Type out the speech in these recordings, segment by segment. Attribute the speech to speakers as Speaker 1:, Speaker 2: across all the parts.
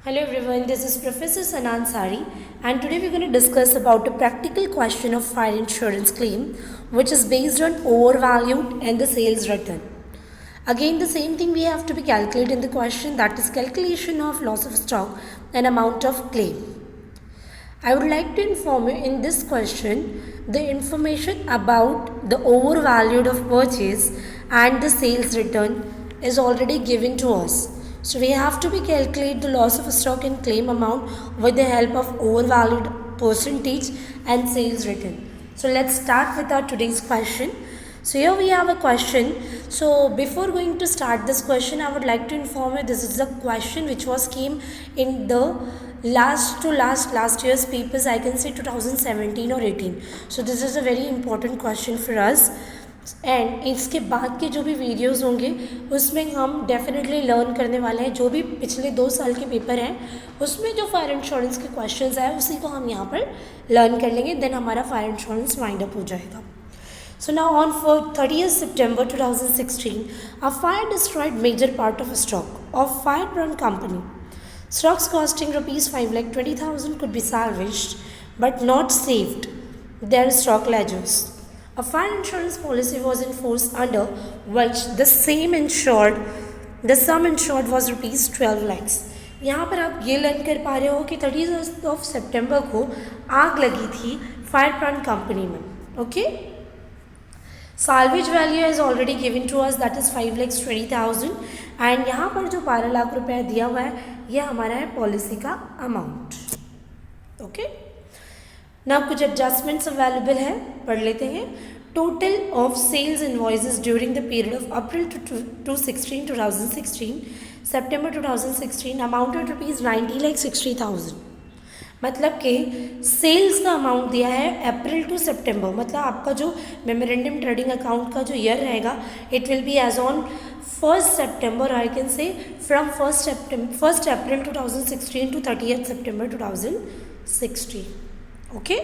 Speaker 1: Hello everyone, this is Professor Sanan Sari and today we're going to discuss about a practical question of fire insurance claim which is based on overvalued and the sales return. Again the same thing we have to be calculated in the question, that is calculation of loss of stock and amount of claim. I would like to inform you in this question the information about the overvalued of purchase and the sales return is already given to us. So we have to be calculate the loss of stock and claim amount with the help of overvalued percentage and sales return. So let's start with our today's question. So here we have a question. So before going to start this question, I would like to inform you this is the question which was came in the last year's papers, I can say 2017 or 18. So this is a very important question for us. And इसके बाद के जो भी videos होंगे उसमें हम definitely learn करने वाले हैं जो भी पिछले 2 साल के पेपर हैं उसमें जो फायर इंश्योरेंस के क्वेश्चंस आए उसी को हम यहाँ पर लर्न कर लेंगे, देन हमारा फायर इंश्योरेंस वाइंड अप हो जाएगा. So now on 30th September 2016, a fire destroyed major part of a stock of Firebrand Company. Stocks costing rupees 5,20,000 could be salvaged but not saved their stock ledgers. A fire insurance policy was in force under which the sum insured was rupees 12 lakhs. यहाँ पर आप ये learn कर पा रहे हो कि 30th of September को आग लगी थी फायरब्रांड कंपनी में. Okay, salvage value is already given to us, that is 5,20,000 and यहाँ पर जो 12 लाख रुपया दिया हुआ है ये हमारा है पॉलिसी का अमाउंट. ओके, ना कुछ एडजस्टमेंट्स अवेलेबल है, पढ़ लेते हैं. Total of sales invoices during the period of April to 2016 September 2016 amounted rupees 90,60,000. मतलब कि सेल्स का अमाउंट दिया है अप्रैल टू सितंबर, मतलब आपका जो मेमोरेंडम ट्रेडिंग अकाउंट का जो ईयर रहेगा it will be as on 1st September, I can say from 1st April 2016 to 30th September 2016. Okay,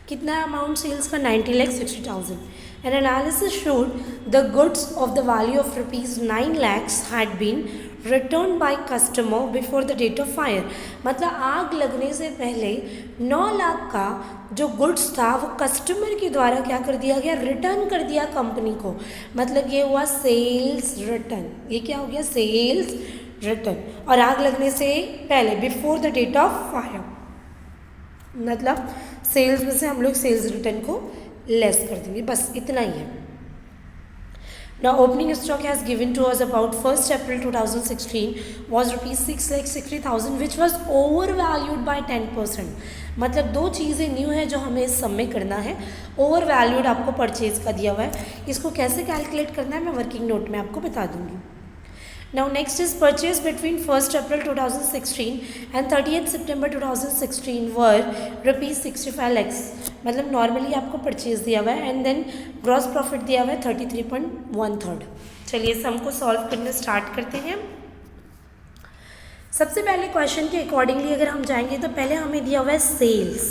Speaker 1: कितना अमाउंट सेल्स का 90,60,000. An analysis showed the goods of the value of rupees 9 lakhs had been return by customer before the date of fire. मतलब आग लगने से पहले 9 लाख का जो goods था वो कस्टमर के द्वारा क्या कर दिया गया, रिटर्न कर दिया कंपनी को. मतलब ये हुआ सेल्स रिटर्न. ये क्या हो गया, सेल्स रिटर्न. और आग लगने से पहले before the date of fire, मतलब सेल्स में से हम लोग सेल्स रिटर्न को लेस कर देंगे, बस इतना ही है. Now opening stock has given to us about 1st April 2016 was rupees 6,60,000 which was overvalued by 10%. मतलब दो चीज़ें न्यू है जो हमें इस सब में करना है. ओवरवैल्यूड आपको परचेज का दिया हुआ है, इसको कैसे कैलकुलेट करना है मैं वर्किंग नोट में आपको बता दूंगी. Now next is purchase between 1st April 2016 and 30th September 2016 were rupees 65 lakhs. मतलब नॉर्मली आपको परचेज दिया हुआ है एंड देन ग्रॉस प्रॉफिट दिया हुआ है 33.13. चलिए सम को सॉल्व करना स्टार्ट करते हैं. सबसे पहले क्वेश्चन के अकॉर्डिंगली अगर हम जाएंगे तो पहले हमें दिया हुआ है सेल्स,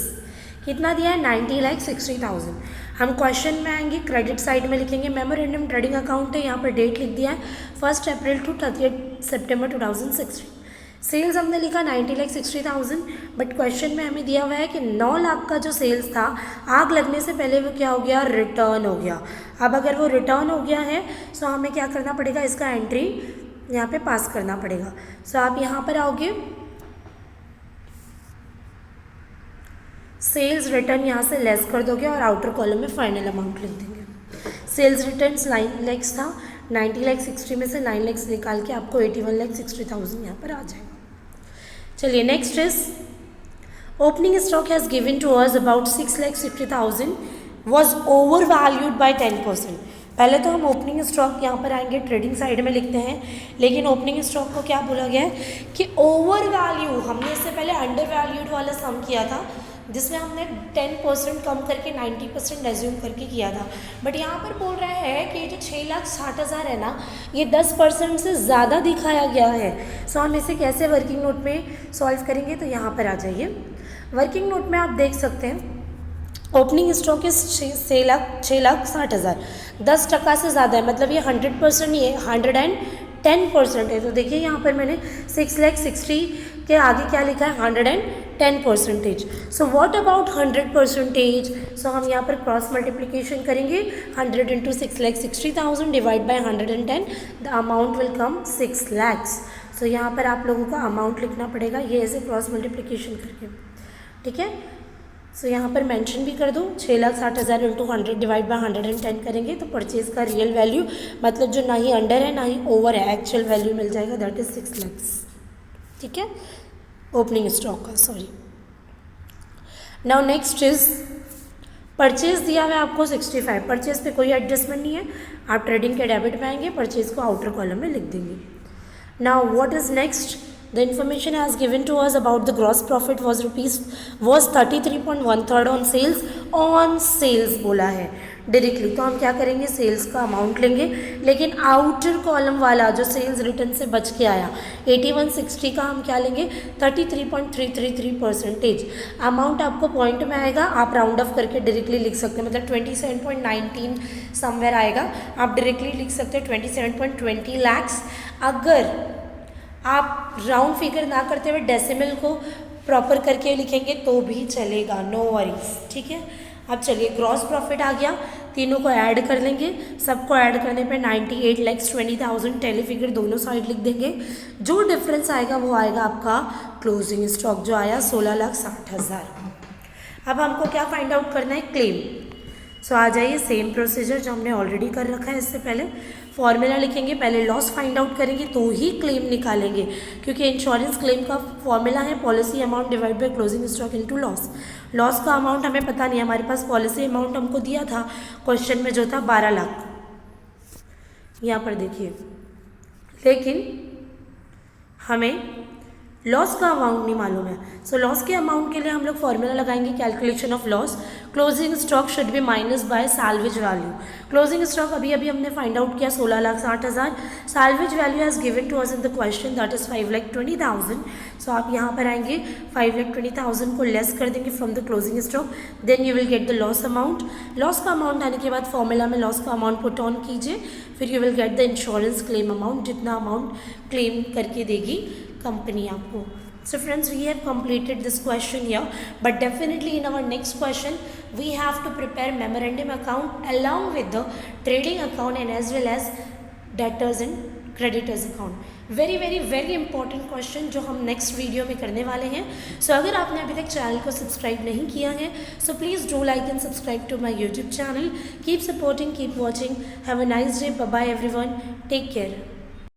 Speaker 1: कितना दिया है 90,60,000. हम क्वेश्चन में आएंगे, क्रेडिट साइड में लिखेंगे मेमोरेंडम ट्रेडिंग अकाउंट है, यहाँ पर डेट लिख दिया है 1st April to 30th September 2016. Sales हमने लिखा 90,60,000 बट क्वेश्चन में हमें दिया हुआ है कि 9 लाख का जो सेल्स था आग लगने से पहले वो क्या हो गया, रिटर्न हो गया. अब अगर वो रिटर्न हो गया है तो हमें क्या करना पड़ेगा, इसका एंट्री यहाँ पे पास करना पड़ेगा. सो आप यहाँ पर आओगे, सेल्स रिटर्न यहाँ से लेस कर दोगे और आउटर कॉलम में फाइनल अमाउंट लिख देंगे. सेल्स रिटर्न 9 lakhs था, 90,60,000 में से 9 lakhs निकाल के आपको 81,60,000 यहाँ पर आ जाएगा. चलिए next is opening stock has given to us about 6,60,000 was over valued by 10%. पहले तो हम ओपनिंग स्टॉक यहाँ पर आएंगे, ट्रेडिंग साइड में लिखते हैं, लेकिन ओपनिंग स्टॉक को क्या बोला गया है कि ओवर वैल्यू. हमने इससे पहले अंडर वैल्यूड वाला सम किया था जिसमें हमने 10% कम करके 90% एज्यूम करके किया था, बट यहाँ पर बोल रहा है कि ये जो 6,60,000 है ना ये 10% से ज़्यादा दिखाया गया है. सो हम इसे कैसे वर्किंग नोट में सॉल्व करेंगे, तो यहाँ पर आ जाइए. वर्किंग नोट में आप देख सकते हैं ओपनिंग स्टॉक इज 6,60,000, 10% से ज़्यादा है, मतलब ये 100% ही है, 10% है। तो देखिए यहाँ पर मैंने 6,60,000 के आगे क्या लिखा है 110%। So what about 100%? सो हम यहाँ पर क्रॉस मल्टीप्लिकेशन करेंगे 100 into 6,60,000 divide by 110, the amount will come 6 lakhs। सो यहाँ पर आप लोगों को अमाउंट लिखना पड़ेगा ये ऐसे क्रॉस मल्टीप्लिकेशन करके, ठीक है। सो यहाँ पर मेंशन भी कर दो 6,60,000 इंटू 100 डिवाइड बाई 110 करेंगे तो परचेज का रियल वैल्यू मतलब जो ना ही अंडर है ना ही ओवर है, एक्चुअल वैल्यू मिल जाएगा, दैट इज 6 lakhs, ठीक है, ओपनिंग स्टॉक का, sorry. Now next is purchase दिया हुआ है आपको 65, परचेज पे कोई एडजस्टमेंट नहीं है, आप ट्रेडिंग के डेबिट में आएंगे, परचेज को आउटर कॉलम में लिख देंगे। Now what is next? The information has given to us about the gross profit was 33.13 on sales बोला है डायरेक्टली। तो हम क्या करेंगे, सेल्स का अमाउंट लेंगे, लेकिन आउटर कॉलम वाला जो सेल्स रिटर्न से बच के आया 8160 का हम क्या लेंगे 33.333%। अमाउंट आपको पॉइंट में आएगा, आप राउंड ऑफ करके डायरेक्टली लिख सकते हैं, मतलब 27.19 समवेयर आएगा, आप डायरेक्टली लिख सकते हैं 27.20 lakhs। अगर आप राउंड फिगर ना करते हुए डेसिमल को प्रॉपर करके लिखेंगे तो भी चलेगा, नो वरीज, ठीक है। अब चलिए ग्रॉस प्रॉफिट आ गया, तीनों को ऐड कर लेंगे, सबको ऐड करने पे 98,20,000 टेली फिगर दोनों साइड लिख देंगे। जो डिफरेंस आएगा वो आएगा आपका क्लोजिंग स्टॉक जो आया 16,60,000। अब हमको क्या फाइंड आउट करना है, क्लेम। सो आ जाइए सेम प्रोसीजर जो हमने ऑलरेडी कर रखा है इससे पहले, फॉर्मूला लिखेंगे, पहले लॉस फाइंड आउट करेंगे तो ही क्लेम निकालेंगे, क्योंकि इंश्योरेंस क्लेम का फॉर्मूला है policy amount divide by closing stock into loss. Loss का अमाउंट हमें पता नहीं, हमारे पास पॉलिसी अमाउंट हमको दिया था क्वेश्चन में जो था 12 लाख, यहाँ पर देखिए, लेकिन हमें लॉस का अमाउंट नहीं मालूम है। सो लॉस के अमाउंट के लिए हम लोग फॉर्मूला लगाएंगे, calculation of loss, closing stock should be minus by salvage value. Closing stock अभी हमने फाइंड आउट किया 16,60,000, salvage value has given to us in the question that is 5,20,000। So आप यहाँ पर आएंगे 5,20,000 को लेस कर देंगे from the closing stock, then you will get the loss amount. Loss का अमाउंट आने के बाद फॉर्मूला में लॉस का अमाउंट पुट ऑन कीजिए, फिर you will get the insurance claim amount, जितना अमाउंट क्लेम करके देगी कंपनी आपको। So friends, we have completed this question here, but definitely in our next question we have to prepare memorandum account along with the trading account and as well as debtors and creditors account. very important question जो हम next video में करने वाले हैं। So अगर आपने अभी तक चैनल को सब्सक्राइब नहीं किया है so please do like and subscribe to my YouTube channel. Keep supporting, keep watching. Have a nice day. Bye bye everyone. Take care.